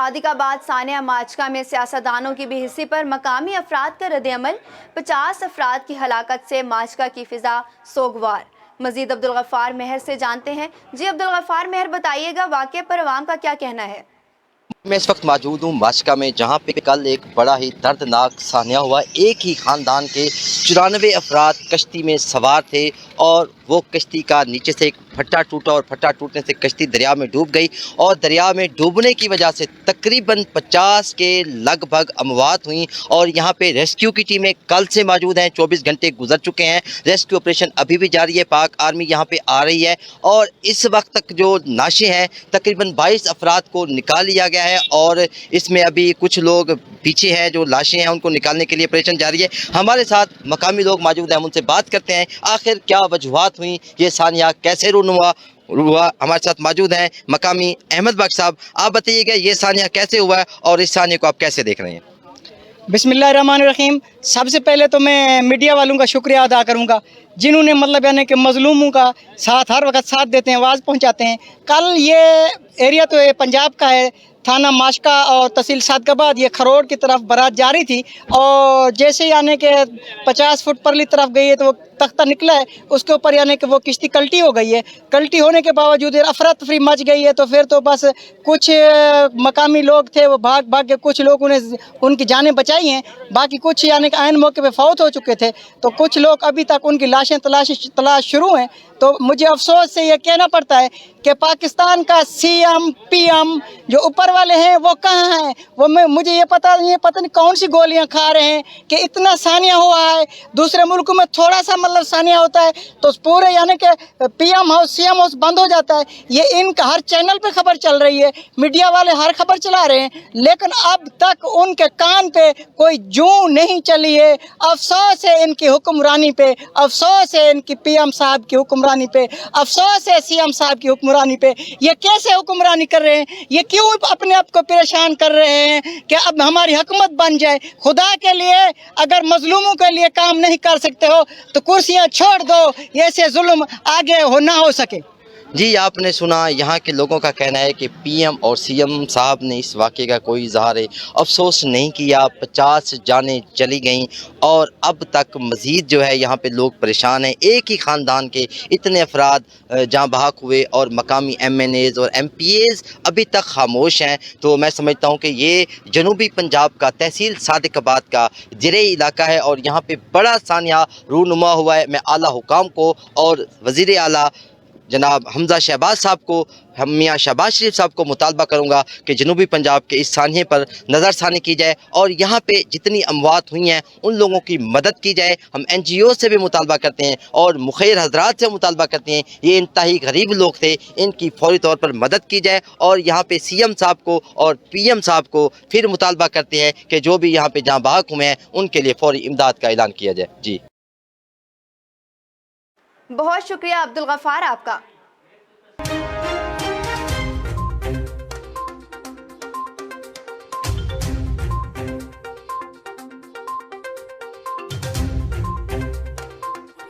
صادقآباد ثانیہ ماچکا میں سیاستدانوں کی بے حسی پر مقامی افراد کا رد عمل، 50 افراد کی ہلاکت سے ماچکا کی فضا سوگوار۔ مزید عبدالغفار مہر سے جانتے ہیں۔ جی عبدالغفار مہر، بتائیے گا واقعے پر عوام کا کیا کہنا ہے؟ میں اس وقت موجود ہوں ماچکا میں، جہاں پہ کل ایک بڑا ہی دردناک سانحہ ہوا۔ ایک ہی خاندان کے 94 افراد کشتی میں سوار تھے اور وہ کشتی کا نیچے سے ایک پھٹا ٹوٹا اور پھٹا ٹوٹنے سے کشتی دریا میں ڈوب گئی اور دریا میں ڈوبنے کی وجہ سے تقریباً 50 کے لگ بھگ اموات ہوئیں۔ اور یہاں پہ ریسکیو کی ٹیمیں کل سے موجود ہیں، 24 گھنٹے گزر چکے ہیں، ریسکیو آپریشن ابھی بھی جاری ہے، پاک آرمی یہاں پہ آ رہی ہے اور اس وقت تک جو نعشیں ہیں تقریباً 22 افراد کو نکال لیا گیا ہے اور اس میں ابھی کچھ لوگ پیچھے ہیں، جو لاشیں ہیں ان کو نکالنے کے لیے آپریشن جاری ہے۔ ہمارے ساتھ مقامی لوگ موجود ہیں، ہم ان سے بات کرتے ہیں آخر کیا وجوہات ہوئیں، یہ سانحہ کیسے رونما ہوا۔ ہمارے ساتھ موجود ہیں مقامی احمد بخش صاحب، آپ بتائیے گا یہ سانحہ کیسے ہوا ہے اور اس سانحے کو آپ کیسے دیکھ رہے ہیں؟ بسم اللہ الرحمن الرحیم۔ سب سے پہلے تو میں میڈیا والوں کا شکریہ ادا کروں گا، جنہوں نے یعنی کہ مظلوموں کا ساتھ ہر وقت ساتھ دیتے ہیں، آواز پہنچاتے ہیں۔ کل یہ ایریا تو پنجاب کا ہے، تھانہ ماشکا اور تحصیل صادقآباد، یہ کھروڑ کی طرف بارات جاری تھی اور جیسے یعنی کہ 50 فٹ پرلی طرف گئی ہے تو وہ تختہ نکلا ہے، اس کے اوپر یعنی کہ وہ کشتی کلٹی ہو گئی ہے۔ کلٹی ہونے کے باوجود افراتفری مچ گئی ہے، تو پھر تو بس کچھ مقامی لوگ تھے وہ بھاگ کے کچھ لوگوں نے ان کی جانیں بچائی ہیں، باقی کچھ یعنی کہ عین موقع پہ فوت ہو چکے تھے، تو کچھ لوگ ابھی تک ان کی لاشیں تلاش شروع ہیں۔ تو مجھے افسوس سے یہ کہنا پڑتا ہے کہ پاکستان کا سی ایم پی ایم جو اوپر والے ہیں وہ کہاں ہیں؟ وہ مجھے یہ پتہ نہیں کون سی گولیاں کھا رہے ہیں کہ اتنا سانحہ ہوا ہے۔ دوسرے ملکوں میں تھوڑا سا سانحہ ہوتا ہے تو پورے یعنی کہ پی ایم ہاؤس سی ایم ہاؤس بند ہو جاتا ہے۔ یہ ان کا ہر چینل پہ خبر چل رہی ہے، میڈیا والے ہر خبر چلا رہے ہیں، لیکن اب تک ان کے کان پہ کوئی جوں نہیں چلی ہے۔ افسوس ہے ان کی حکمرانی پہ، افسوس ہے ان کی پی ایم صاحب کی حکمرانی پہ، افسوس ہے سی ایم صاحب کی حکمرانی پہ۔ یہ کیسے حکمرانی کر رہے ہیں؟ یہ کیوں اپنے آپ کو پریشان کر رہے ہیں کہ اب ہماری حکومت بن جائے؟ خدا کے لیے اگر مظلوموں کے لیے کام نہیں کر سکتے ہو تو کرسیاں چھوڑ دو، ایسے ظلم آگے نہ ہو سکے۔ جی، آپ نے سنا یہاں کے لوگوں کا کہنا ہے کہ پی ایم اور سی ایم صاحب نے اس واقعے کا کوئی اظہار افسوس نہیں کیا، 50 جانیں چلی گئیں اور اب تک مزید جو ہے یہاں پہ لوگ پریشان ہیں۔ ایک ہی خاندان کے اتنے افراد جاں بحق ہوئے اور مقامی ایم این ایز اور ایم پی ایز ابھی تک خاموش ہیں۔ تو میں سمجھتا ہوں کہ یہ جنوبی پنجاب کا تحصیل صادقآباد کا زرعی علاقہ ہے اور یہاں پہ بڑا سانحہ رونما ہوا ہے۔ میں اعلیٰ حکام کو اور وزیر اعلیٰ جناب حمزہ شہباز صاحب کو، میاں شہباز شریف صاحب کو مطالبہ کروں گا کہ جنوبی پنجاب کے اس سانحے پر نظر ثانی کی جائے اور یہاں پہ جتنی اموات ہوئی ہیں ان لوگوں کی مدد کی جائے۔ ہم این جی او سے بھی مطالبہ کرتے ہیں اور مخیر حضرات سے مطالبہ کرتے ہیں، یہ انتہائی غریب لوگ تھے، ان کی فوری طور پر مدد کی جائے اور یہاں پہ سی ایم صاحب کو اور پی ایم صاحب کو پھر مطالبہ کرتے ہیں کہ جو بھی یہاں پہ جاں بحق ہوئے ہیں ان کے لیے فوری امداد کا اعلان کیا جائے۔ جی بہت شکریہ عبدالغفار آپ کا۔